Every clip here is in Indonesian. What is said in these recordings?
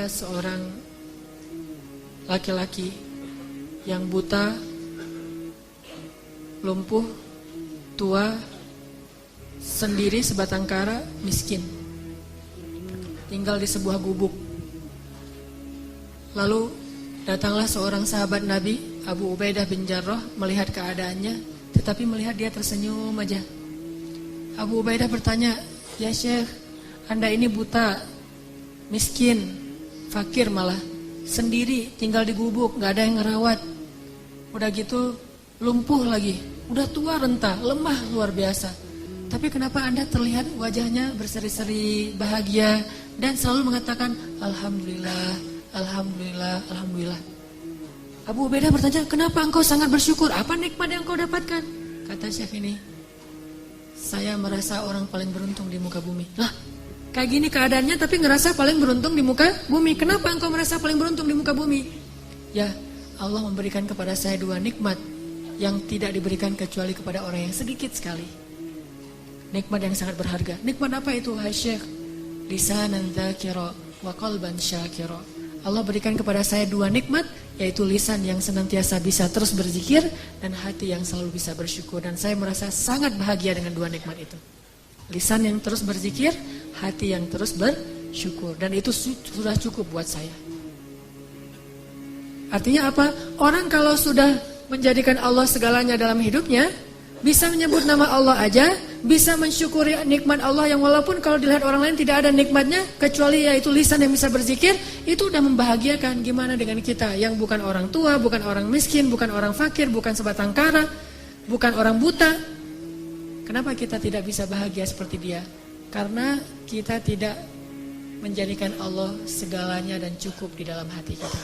seorang laki-laki yang buta, lumpuh, tua, sendiri sebatang kara, miskin, tinggal di sebuah gubuk. Lalu datanglah seorang sahabat Nabi, Abu Ubaidah bin Jarrah, melihat keadaannya, tetapi melihat dia tersenyum aja. Abu Ubaidah bertanya, "Ya Syekh, Anda ini buta, miskin, fakir malah, sendiri, tinggal di gubuk, gak ada yang ngerawat. Udah gitu lumpuh lagi, udah tua renta, lemah luar biasa. Tapi kenapa Anda terlihat wajahnya berseri-seri, bahagia, dan selalu mengatakan Alhamdulillah, Alhamdulillah, Alhamdulillah." Abu Ubaidah bertanya, "Kenapa engkau sangat bersyukur? Apa nikmat yang engkau dapatkan?" Kata Syekh ini, "Saya merasa orang paling beruntung di muka bumi." Lah, kayak gini keadaannya tapi ngerasa paling beruntung di muka bumi. Kenapa engkau merasa paling beruntung di muka bumi? Ya, Allah memberikan kepada saya dua nikmat yang tidak diberikan kecuali kepada orang yang sedikit sekali. Nikmat yang sangat berharga. Nikmat apa itu, hai Syekh? Lisanan dzakira wa qalban syakira. Allah berikan kepada saya dua nikmat, yaitu lisan yang senantiasa bisa terus berzikir dan hati yang selalu bisa bersyukur. Dan saya merasa sangat bahagia dengan dua nikmat itu. Lisan yang terus berzikir, hati yang terus bersyukur. Dan itu sudah cukup buat saya. Artinya apa? Orang kalau sudah menjadikan Allah segalanya dalam hidupnya, bisa menyebut nama Allah aja, bisa mensyukuri nikmat Allah yang walaupun kalau dilihat orang lain tidak ada nikmatnya, kecuali yaitu lisan yang bisa berzikir, itu udah membahagiakan. Gimana dengan kita yang bukan orang tua, bukan orang miskin, bukan orang fakir, bukan sebatang kara, bukan orang buta? Kenapa kita tidak bisa bahagia seperti dia? Karena kita tidak menjadikan Allah segalanya dan cukup di dalam hati kita.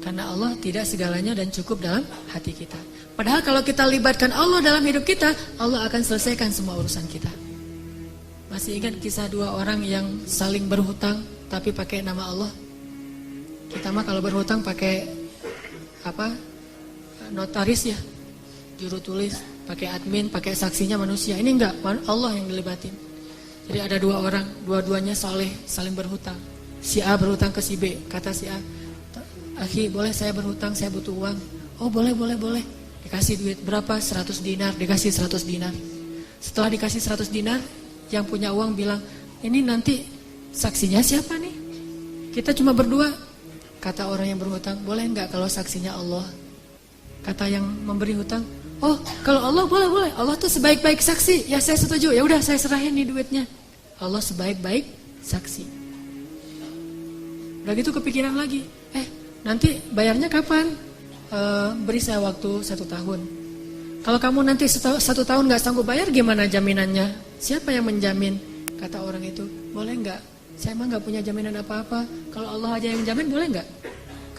Karena Allah tidak segalanya dan cukup dalam hati kita. Padahal kalau kita libatkan Allah dalam hidup kita, Allah akan selesaikan semua urusan kita. Masih ingat kisah dua orang yang saling berhutang tapi pakai nama Allah? Kita mah kalau berhutang pakai apa? Notaris ya, juru tulis, pakai admin, pakai saksinya manusia. Ini enggak, Allah yang dilibatin. Jadi ada dua orang, dua-duanya saleh, saling berhutang. Si A berhutang ke si B, kata si A, "Akhi, boleh saya berhutang, saya butuh uang." "Oh boleh. Dikasih duit berapa? 100 dinar, dikasih 100 dinar. Setelah dikasih 100 dinar, yang punya uang bilang, "Ini nanti saksinya siapa nih? Kita cuma berdua." Kata orang yang berhutang, "Boleh enggak kalau saksinya Allah?" Kata yang memberi hutang, "Oh kalau Allah boleh. Allah tuh sebaik-baik saksi." "Ya saya setuju, ya udah saya serahin nih duitnya." Allah sebaik-baik saksi. Udah gitu kepikiran lagi, nanti bayarnya kapan? Beri saya waktu 1 tahun. Kalau kamu nanti 1 tahun gak sanggup bayar, gimana jaminannya? Siapa yang menjamin? Kata orang itu, "Boleh gak? Saya emang gak punya jaminan apa-apa. Kalau Allah aja yang jamin, boleh gak?"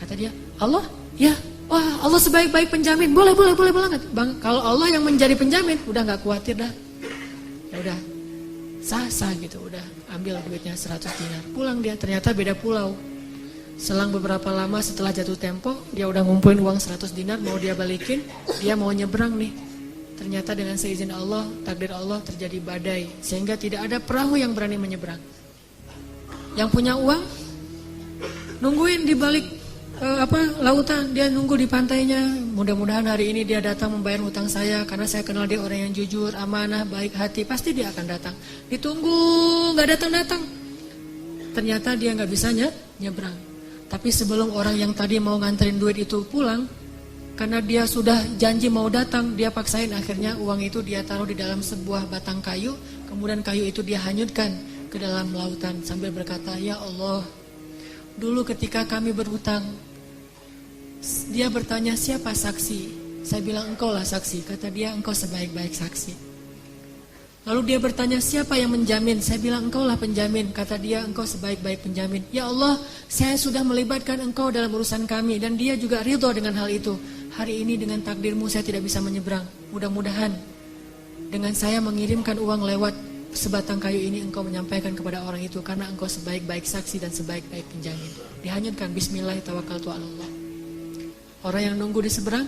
Kata dia, "Allah? Ya, wah Allah sebaik-baik penjamin. Boleh banget. Bang, kalau Allah yang menjadi penjamin, udah gak khawatir dah." Ya udah, sah gitu, udah ambil duitnya 100 dinar. Pulang dia, ternyata beda pulau. Selang beberapa lama setelah jatuh tempo, dia udah ngumpulin uang 100 dinar, mau dia balikin, dia mau nyebrang nih. Ternyata dengan seizin Allah, takdir Allah terjadi badai, sehingga tidak ada perahu yang berani menyeberang. Yang punya uang, nungguin di balik lautan, dia nunggu di pantainya. Mudah-mudahan hari ini dia datang membayar hutang saya, karena saya kenal dia orang yang jujur, amanah, baik hati, pasti dia akan datang. Ditunggu, gak datang-datang. Ternyata dia gak bisa nyebrang. Tapi sebelum orang yang tadi mau nganterin duit itu pulang, karena dia sudah janji mau datang, dia paksain akhirnya uang itu dia taruh di dalam sebuah batang kayu, kemudian kayu itu dia hanyutkan ke dalam lautan sambil berkata, "Ya Allah, dulu ketika kami berhutang, dia bertanya siapa saksi? Saya bilang engkau lah saksi." Kata dia, "Engkau sebaik-baik saksi." Lalu dia bertanya, "Siapa yang menjamin?" Saya bilang, "Engkau lah penjamin." Kata dia, "Engkau sebaik-baik penjamin." "Ya Allah, saya sudah melibatkan engkau dalam urusan kami." Dan dia juga ridho dengan hal itu. "Hari ini dengan takdirmu saya tidak bisa menyeberang. Mudah-mudahan dengan saya mengirimkan uang lewat sebatang kayu ini, engkau menyampaikan kepada orang itu, karena engkau sebaik-baik saksi dan sebaik-baik penjamin." Dihanyutkan, bismillah tawakkaltu 'alallah. Orang yang nunggu di seberang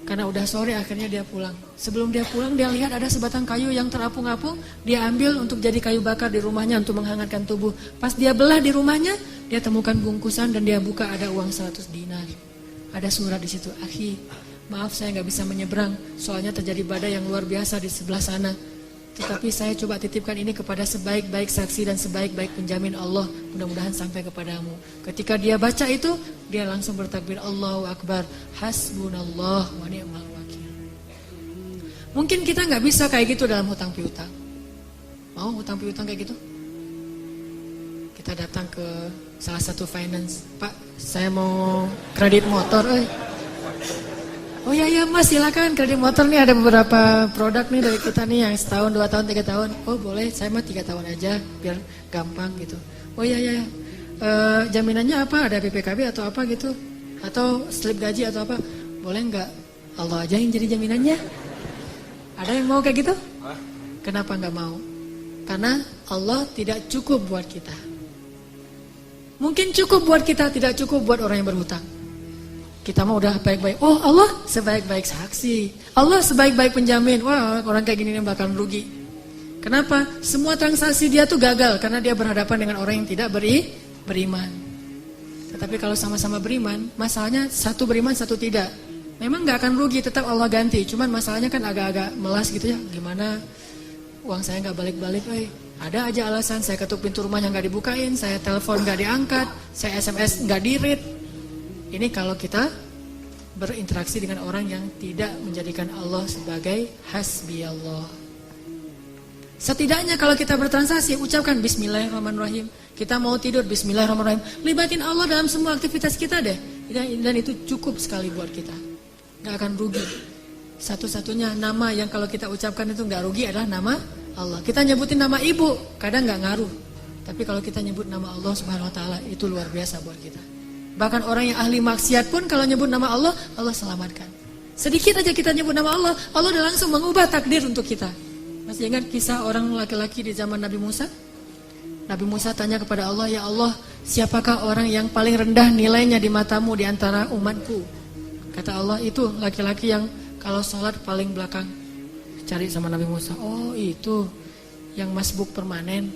Karena udah sore akhirnya dia pulang. Sebelum dia pulang dia lihat ada sebatang kayu yang terapung-apung. Dia ambil untuk jadi kayu bakar di rumahnya untuk menghangatkan tubuh. Pas dia belah di rumahnya, dia temukan bungkusan dan dia buka ada uang 100 dinar. Ada surat di situ, akhi, maaf saya nggak bisa menyeberang. Soalnya terjadi badai yang luar biasa di sebelah sana. Tetapi saya coba titipkan ini kepada sebaik-baik saksi dan sebaik-baik penjamin Allah. Mudah-mudahan sampai kepadamu. Ketika dia baca itu, dia langsung bertakbir Allahu Akbar. Hasbunallah wa ni'mal wakil. Mungkin kita nggak bisa kayak gitu dalam hutang piutang. Mau hutang piutang kayak gitu? Kita datang ke salah satu finance. Pak, saya mau kredit motor. Oh iya mas, silakan kredit motor nih, ada beberapa produk nih dari kita nih yang setahun, 2 tahun, 3 tahun. Oh boleh, saya mah 3 tahun aja biar gampang gitu. Oh iya. Jaminannya apa? Ada PPKB atau apa gitu? Atau slip gaji atau apa? Boleh nggak? Allah aja yang jadi jaminannya. Ada yang mau kayak gitu? Kenapa nggak mau? Karena Allah tidak cukup buat kita. Mungkin cukup buat kita, tidak cukup buat orang yang berhutang. Kita mah udah baik-baik. Oh Allah sebaik-baik saksi. Allah sebaik-baik penjamin. Wah orang kayak gini bakal rugi. Kenapa? Semua transaksi dia tuh gagal. Karena dia berhadapan dengan orang yang tidak beriman. Tetapi kalau sama-sama beriman, masalahnya satu beriman, satu tidak. Memang gak akan rugi, tetap Allah ganti. Cuman masalahnya kan agak-agak melas gitu ya. Gimana uang saya gak balik-balik. Ada aja alasan, saya ketuk pintu rumahnya gak dibukain. Saya telepon gak diangkat. Saya SMS gak di-read. Ini kalau kita berinteraksi dengan orang yang tidak menjadikan Allah sebagai hasbi Allah. Setidaknya kalau kita bertransaksi, ucapkan bismillahirrahmanirrahim. Kita mau tidur, bismillahirrahmanirrahim. Libatin Allah dalam semua aktivitas kita deh. Dan itu cukup sekali buat kita. Gak akan rugi. Satu-satunya nama yang kalau kita ucapkan itu gak rugi adalah nama Allah. Kita nyebutin nama ibu, kadang gak ngaruh. Tapi kalau kita nyebut nama Allah subhanahu wa ta'ala, itu luar biasa buat kita. Bahkan orang yang ahli maksiat pun kalau nyebut nama Allah, Allah selamatkan. Sedikit aja kita nyebut nama Allah, Allah udah langsung mengubah takdir untuk kita. Masih ingat kisah orang laki-laki di zaman Nabi Musa? Nabi Musa tanya kepada Allah, ya Allah, siapakah orang yang paling rendah nilainya di matamu di antara umatku? Kata Allah, itu laki-laki yang kalau sholat paling belakang. Cari sama Nabi Musa, oh itu yang masbuk permanen.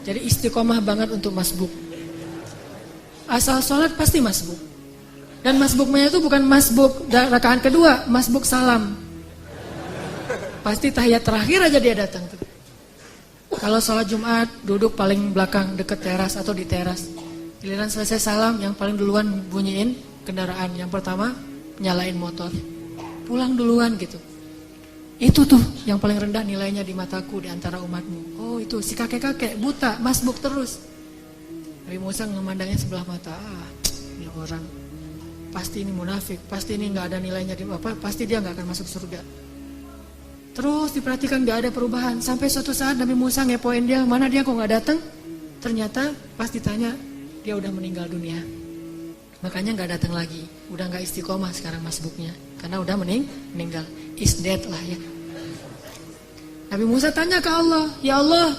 Jadi istiqomah banget untuk masbuk. Asal sholat pasti masbuk. Dan masbuknya itu bukan masbuk rakaat kedua, masbuk salam. Pasti tahiyat terakhir aja dia datang tuh. Kalau sholat Jumat duduk paling belakang dekat teras atau di teras. Giliran selesai salam yang paling duluan bunyiin kendaraan. Yang pertama nyalain motor. Pulang duluan gitu. Itu tuh yang paling rendah nilainya di mataku di antara umatmu. Oh itu si kakek-kakek buta masbuk terus. Nabi Musa memandangnya sebelah mata. Ini orang pasti ini munafik, pasti ini nggak ada nilainya di apa, pasti dia nggak akan masuk surga. Terus diperhatikan nggak ada perubahan. Sampai suatu saat Nabi Musa ngepoin dia, mana dia kok nggak datang? Ternyata pas ditanya dia udah meninggal dunia. Makanya nggak datang lagi, udah nggak istiqomah sekarang masbuknya, karena udah meninggal. Is dead lah ya. Nabi Musa tanya ke Allah, ya Allah,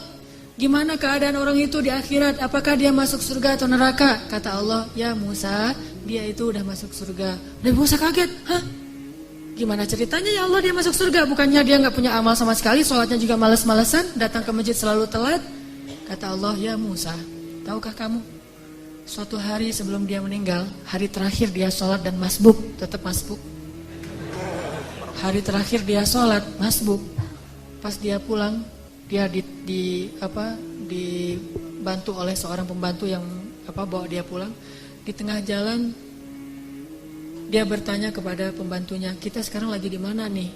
gimana keadaan orang itu di akhirat? Apakah dia masuk surga atau neraka? Kata Allah, ya Musa, dia itu udah masuk surga. Nabi Musa kaget, hah? Gimana ceritanya ya Allah dia masuk surga? Bukannya dia gak punya amal sama sekali, sholatnya juga males-malesan, datang ke masjid selalu telat? Kata Allah, ya Musa, tahukah kamu? Suatu hari sebelum dia meninggal, hari terakhir dia sholat dan masbuk, tetap masbuk. Hari terakhir dia sholat, masbuk. Pas dia pulang, dia dibantu oleh seorang pembantu yang bawa dia pulang. Di tengah jalan dia bertanya kepada pembantunya, kita sekarang lagi di mana nih?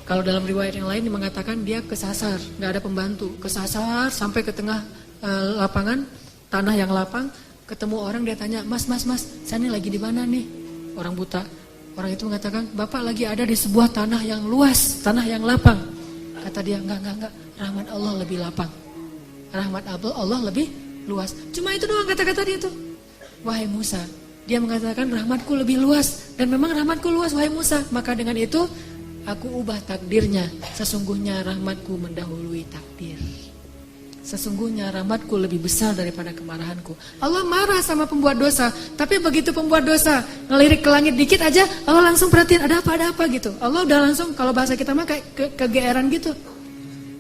Kalau dalam riwayat yang lain mengatakan dia kesasar, nggak ada pembantu, kesasar sampai ke tengah lapangan, tanah yang lapang, ketemu orang, dia tanya, mas, saya ini lagi di mana nih? Orang buta. Orang itu mengatakan, bapak lagi ada di sebuah tanah yang luas, tanah yang lapang. Kata dia, enggak, rahmat Allah lebih lapang. Rahmat Allah lebih luas. Cuma itu doang kata-kata dia tuh. Wahai Musa, dia mengatakan rahmatku lebih luas. Dan memang rahmatku luas, wahai Musa. Maka dengan itu, aku ubah takdirnya. Sesungguhnya rahmatku mendahului takdir. Sesungguhnya rahmatku lebih besar daripada kemarahanku. Allah marah sama pembuat dosa, tapi begitu pembuat dosa ngelirik ke langit dikit aja, Allah langsung perhatiin ada apa gitu. Allah udah langsung, kalau bahasa kita mah kayak kegeeran gitu.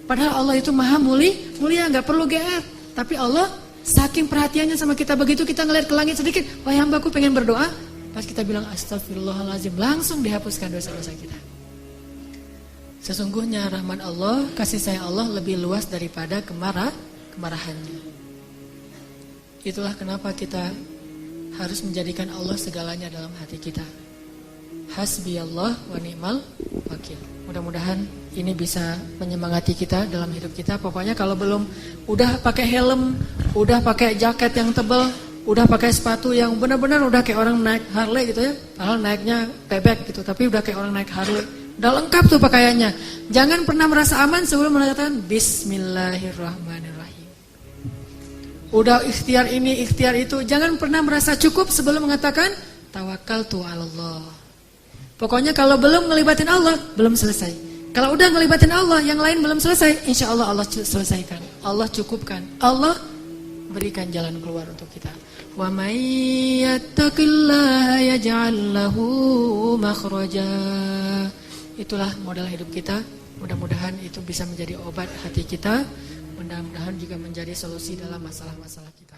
Padahal Allah itu maha mulia, nggak perlu GR. Tapi Allah saking perhatiannya sama kita, begitu kita ngeliat ke langit sedikit, wahai hambaku pengen berdoa, pas kita bilang astagfirullahaladzim, langsung dihapuskan dosa-dosa kita. Sesungguhnya rahmat Allah, kasih sayang Allah lebih luas daripada kemarahannya. Itulah kenapa kita harus menjadikan Allah segalanya dalam hati kita. Hasbiyallah wa ni'mal wakil. Mudah-mudahan ini bisa menyemangati kita dalam hidup kita. Pokoknya kalau belum udah pakai helm, udah pakai jaket yang tebal, udah pakai sepatu yang benar-benar udah kayak orang naik Harley gitu ya. Padahal naiknya bebek gitu, tapi udah kayak orang naik Harley. Udah lengkap tuh pakaiannya. Jangan pernah merasa aman sebelum mengatakan Bismillahirrahmanirrahim. Udah ikhtiar ini, ikhtiar itu. Jangan pernah merasa cukup sebelum mengatakan Tawakkaltu 'alallah. Pokoknya kalau belum ngelibatin Allah, belum selesai. Kalau udah ngelibatin Allah, yang lain belum selesai, insya Allah Allah selesaikan. Allah cukupkan. Allah berikan jalan keluar untuk kita. Wa may yattaqillaha yaj'al lahu makhraja. Itulah modal hidup kita. Mudah-mudahan itu bisa menjadi obat hati kita. Mudah-mudahan juga menjadi solusi dalam masalah-masalah kita.